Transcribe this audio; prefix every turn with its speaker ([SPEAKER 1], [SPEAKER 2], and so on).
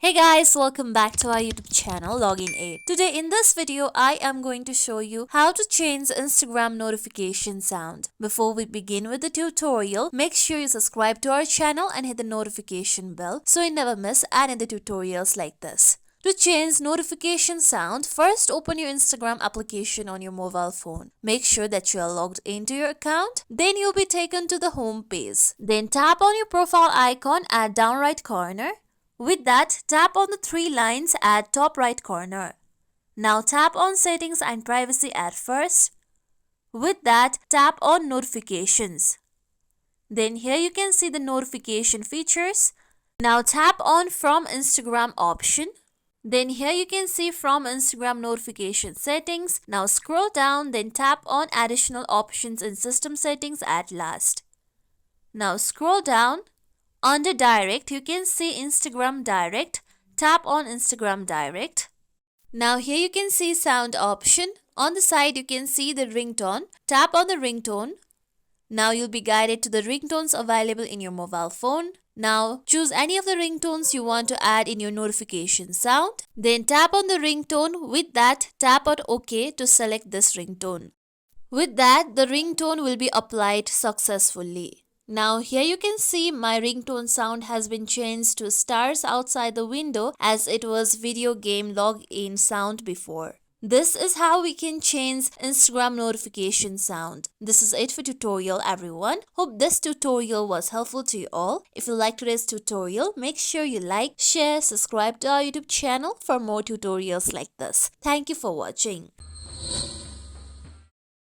[SPEAKER 1] Hey guys, welcome back to our YouTube channel Login Aid. Today in this video, I am going to show you how to change Instagram notification sound. Before we begin with the tutorial, make sure you subscribe to our channel and hit the notification bell so you never miss any of the tutorials like this. To change notification sound, first open your Instagram application on your mobile phone. Make sure that you are logged into your account. Then you'll be taken to the home page. Then tap on your profile icon at down right corner. With that, tap on the three lines at top right corner. Now tap on settings and privacy at first. With that, tap on notifications. Then here you can see the notification features. Now tap on from Instagram option. Then here you can see from Instagram notification settings. Now scroll down, then tap on additional options in system settings at last. Now scroll down. Under direct, you can see Instagram direct. Tap on Instagram direct. Now here you can see sound option. On the side you can see the ringtone. Tap on the ringtone. Now you'll be guided to the ringtones available in your mobile phone. Now choose any of the ringtones you want to add in your notification sound. Then tap on the ringtone. With that, tap on OK to select this ringtone. With that, the ringtone will be applied successfully. Now here you can see my ringtone sound has been changed to stars outside the window as it was video game login sound before. This is how we can change Instagram notification sound. This is it for tutorial everyone. Hope this tutorial was helpful to you all. If you like today's tutorial, make sure you like, share, subscribe to our YouTube channel for more tutorials like this. Thank you for watching.